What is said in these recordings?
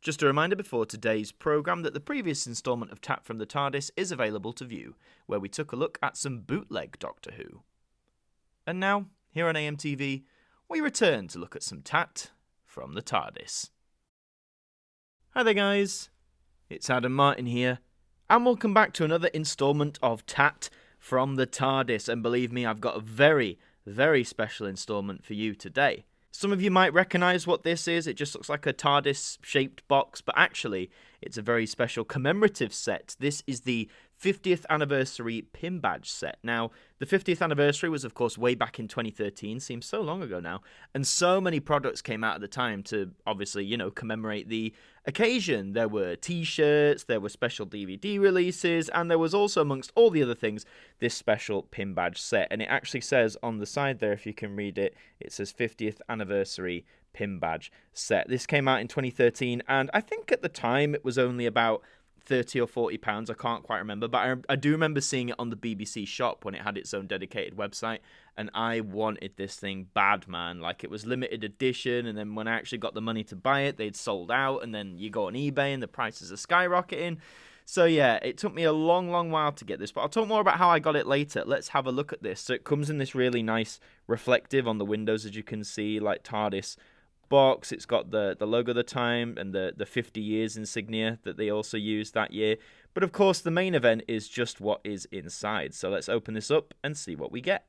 Just a reminder before today's programme that the previous instalment of Tat from the TARDIS is available to view, where we took a look at some bootleg Doctor Who. And now, here on AMTV, we return to look at some Tat from the TARDIS. Hi there guys, it's Adam Martyn here, and welcome back to another instalment of Tat from the TARDIS, and believe me, I've got a very, very special instalment for you today. Some of you might recognise what this is. It just looks like a TARDIS-shaped box, but actually, it's a very special commemorative set. This is the 50th anniversary pin badge set. Now, the 50th anniversary was, of course, way back in 2013. Seems so long ago now. And so many products came out at the time to, obviously, commemorate the occasion. There were t-shirts, there were special DVD releases, and there was also, amongst all the other things, this special pin badge set. And it actually says on the side there, if you can read it, it says 50th anniversary pin badge set. This came out in 2013, and I think at the time it was only about £30 or £40, I can't quite remember, but I do remember seeing it on the BBC shop when it had its own dedicated website, and I wanted this thing bad, man. Like, it was limited edition, and then when I actually got the money to buy it, they'd sold out, and then you go on eBay and the prices are skyrocketing. So yeah, it took me a long, long while to get this, but I'll talk more about how I got it later. Let's have a look at this. So it comes in this really nice reflective on the windows, as you can see, like TARDIS box. It's got the logo of the time and the 50 years insignia that they also used that year. But of course, the main event is just what is inside. So let's open this up and see what we get.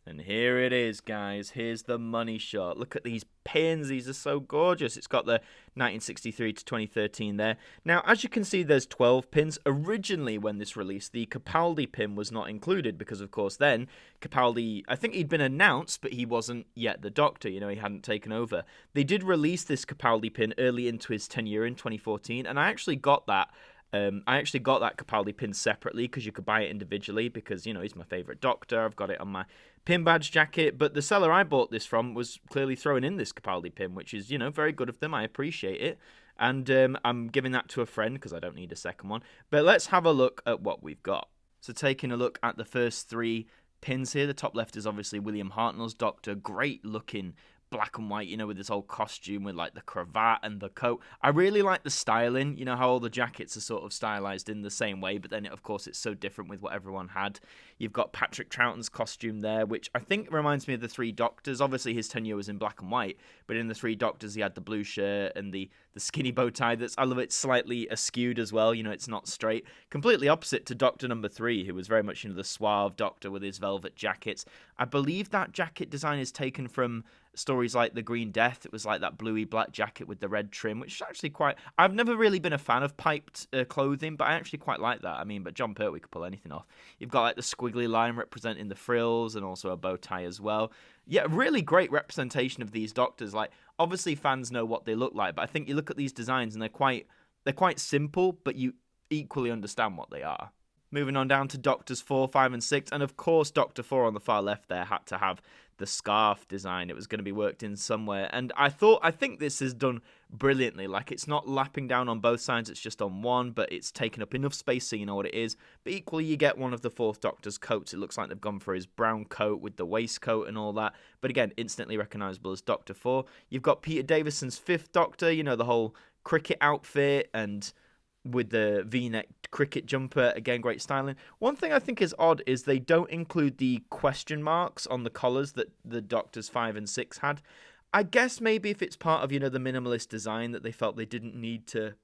And here it is, guys. Here's the money shot. Look at these pins. These are so gorgeous. It's got the 1963 to 2013 there. Now, as you can see, there's 12 pins. Originally, when this released, the Capaldi Pin was not included because, of course, then Capaldi, I think he'd been announced, but he wasn't yet the Doctor. He hadn't taken over. They did release this Capaldi Pin early into his tenure in 2014, and I actually got that. that Capaldi pin separately because you could buy it individually because, he's my favourite Doctor. I've got it on my pin badge jacket. But the seller I bought this from was clearly throwing in this Capaldi pin, which is, very good of them. I appreciate it. And I'm giving that to a friend because I don't need a second one. But let's have a look at what we've got. So taking a look at the first three pins here. The top left is obviously William Hartnell's Doctor. Great looking black and white, with this old costume with like the cravat and the coat. I really like the styling, how all the jackets are sort of stylized in the same way, but then of course it's so different with what everyone had. You've got Patrick Troughton's costume there, which I think reminds me of the Three Doctors. Obviously his tenure was in black and white, but in the Three Doctors he had the blue shirt and the skinny bow tie. I love it, slightly askewed as well, it's not straight. Completely opposite to Doctor number 3, who was very much the suave Doctor with his velvet jackets. I believe that jacket design is taken from stories like The Green Death. It was like that bluey black jacket with the red trim, which is actually quite... I've never really been a fan of piped clothing, but I actually quite like that. But John Pertwee could pull anything off. You've got like the squiggly line representing the frills and also a bow tie as well. Yeah, really great representation of these Doctors. Like, obviously fans know what they look like, but I think you look at these designs and they're quite simple, but you equally understand what they are. Moving on down to Doctors 4, 5, and 6, and of course Doctor 4 on the far left there had to have the scarf design. It was going to be worked in somewhere, and I think this is done brilliantly. Like, it's not lapping down on both sides, it's just on one, but it's taken up enough space so you know what it is. But equally, you get one of the Fourth Doctor's coats. It looks like they've gone for his brown coat with the waistcoat and all that, but again, instantly recognisable as Doctor 4. You've got Peter Davison's Fifth Doctor, the whole cricket outfit and with the V-neck cricket jumper. Again, great styling. One thing I think is odd is they don't include the question marks on the collars that the Doctors 5 and 6 had. I guess maybe if it's part of, the minimalist design that they felt they didn't need to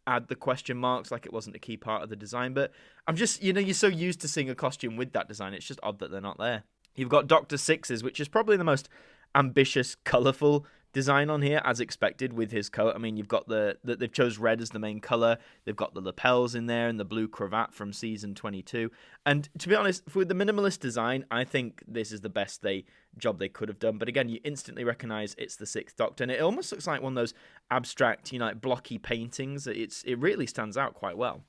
add the question marks, like it wasn't a key part of the design. But I'm just, you're so used to seeing a costume with that design, it's just odd that they're not there. You've got Doctor 6's, which is probably the most ambitious, colourful design on here, as expected, with his coat. You've got they've chose red as the main colour. They've got the lapels in there and the blue cravat from season 22. And to be honest, with the minimalist design, I think this is the best job they could have done. But again, you instantly recognise it's the Sixth Doctor, and it almost looks like one of those abstract, like blocky paintings. It really stands out quite well.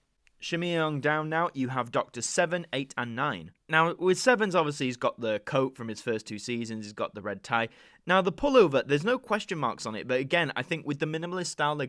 Shimmying down now, you have Doctor 7, 8, and 9. Now, with 7's, obviously, he's got the coat from his first 2 seasons, he's got the red tie. Now, the pullover, there's no question marks on it, but again, I think with the minimalist style they're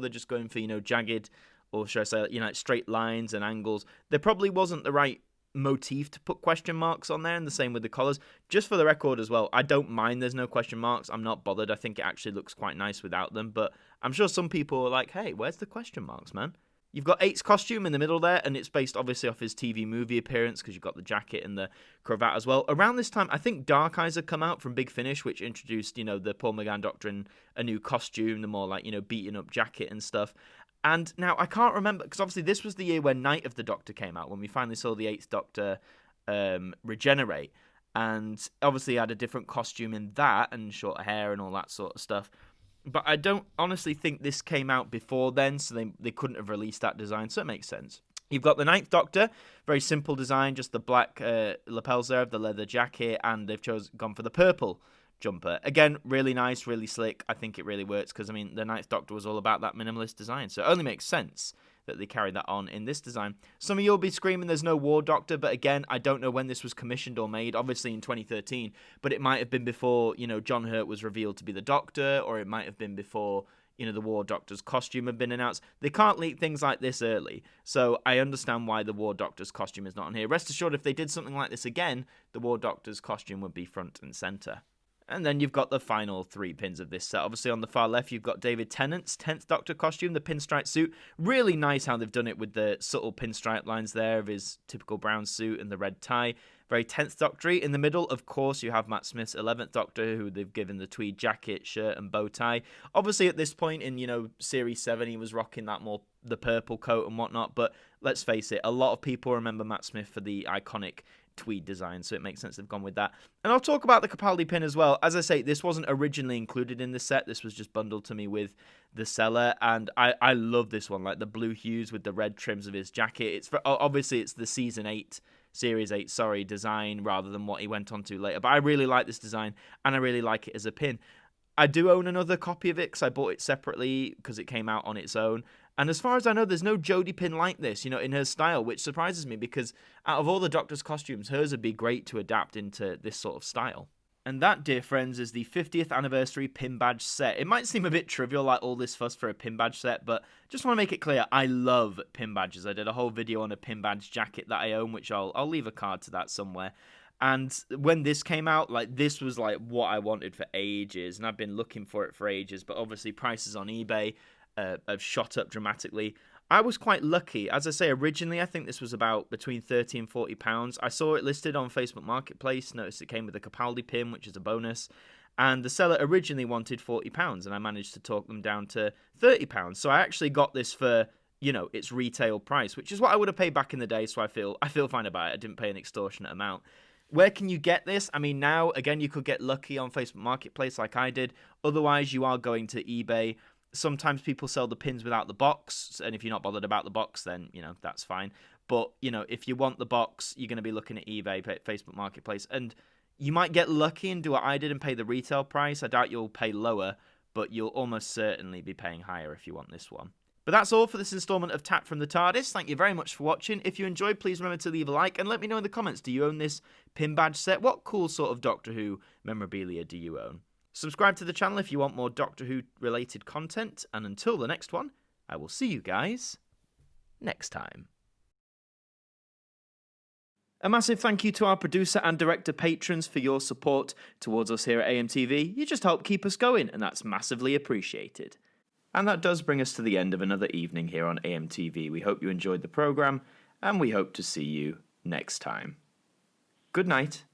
just going for, jagged, or should I say, like straight lines and angles. There probably wasn't the right motif to put question marks on there, and the same with the collars. Just for the record as well, I don't mind there's no question marks. I'm not bothered. I think it actually looks quite nice without them, but I'm sure some people are like, hey, where's the question marks, man? You've got 8's costume in the middle there, and it's based obviously off his TV movie appearance because you've got the jacket and the cravat as well. Around this time, I think Dark Eyes had come out from Big Finish, which introduced, the Paul McGann Doctor in a new costume, the more like, beaten up jacket and stuff. And now I can't remember, because obviously this was the year when Night of the Doctor came out, when we finally saw the 8th Doctor regenerate. And obviously he had a different costume in that, and shorter hair and all that sort of stuff. But I don't honestly think this came out before then, so they couldn't have released that design, so it makes sense. You've got the 9th Doctor, very simple design, just the black lapels there of the leather jacket, and they've gone for the purple jumper. Again, really nice, really slick. I think it really works, because, the 9th Doctor was all about that minimalist design, so it only makes sense that they carried that on in this design. Some of you will be screaming there's no War Doctor, but again, I don't know when this was commissioned or made, obviously in 2013, but it might have been before, John Hurt was revealed to be the Doctor, or it might have been before, the War Doctor's costume had been announced. They can't leak things like this early, so I understand why the War Doctor's costume is not on here. Rest assured, if they did something like this again, the War Doctor's costume would be front and centre. And then you've got the final 3 pins of this set. Obviously, on the far left, you've got David Tennant's 10th Doctor costume, the pinstripe suit. Really nice how they've done it with the subtle pinstripe lines there of his typical brown suit and the red tie. Very 10th Doctor-y. In the middle, of course, you have Matt Smith's 11th Doctor, who they've given the tweed jacket, shirt, and bow tie. Obviously, at this point in, Series 7, he was rocking the purple coat and whatnot. But let's face it, a lot of people remember Matt Smith for the iconic tweed design, so it makes sense they've gone with that. And I'll talk about the Capaldi Pin as well. As I say, this wasn't originally included in the set. This was just bundled to me with the seller, and I love this one, like the blue hues with the red trims of his jacket. Obviously it's the Series 8, design rather than what he went on to later, but I really like this design, and I really like it as a pin. I do own another copy of it because I bought it separately because it came out on its own. And as far as I know, there's no Jodie pin like this, in her style, which surprises me because out of all the Doctor's costumes, hers would be great to adapt into this sort of style. And that, dear friends, is the 50th anniversary pin badge set. It might seem a bit trivial, like all this fuss for a pin badge set, but just want to make it clear, I love pin badges. I did a whole video on a pin badge jacket that I own, which I'll leave a card to that somewhere. And when this came out, this was what I wanted for ages, and I've been looking for it for ages, but obviously prices on eBay have shot up dramatically. I was quite lucky. As I say, originally I think this was about between £30 and £40. I saw it listed on Facebook Marketplace, noticed it came with a Capaldi pin, which is a bonus, and the seller originally wanted £40, and I managed to talk them down to £30. So I actually got this for, its retail price, which is what I would have paid back in the day, so I feel fine about it. I didn't pay an extortionate amount. Where can you get this? Now, again, you could get lucky on Facebook Marketplace like I did. Otherwise, you are going to eBay. Sometimes people sell the pins without the box, and if you're not bothered about the box, then, that's fine. But, if you want the box, you're going to be looking at eBay, Facebook Marketplace, and you might get lucky and do what I did and pay the retail price. I doubt you'll pay lower, but you'll almost certainly be paying higher if you want this one. But that's all for this installment of Tap from the TARDIS. Thank you very much for watching. If you enjoyed, please remember to leave a like and let me know in the comments, do you own this pin badge set? What cool sort of Doctor Who memorabilia do you own? Subscribe to the channel if you want more Doctor Who related content, and until the next one, I will see you guys next time. A massive thank you to our producer and director patrons for your support towards us here at AMTV. You just help keep us going, and that's massively appreciated. And that does bring us to the end of another evening here on AMTV. We hope you enjoyed the programme, and we hope to see you next time. Good night.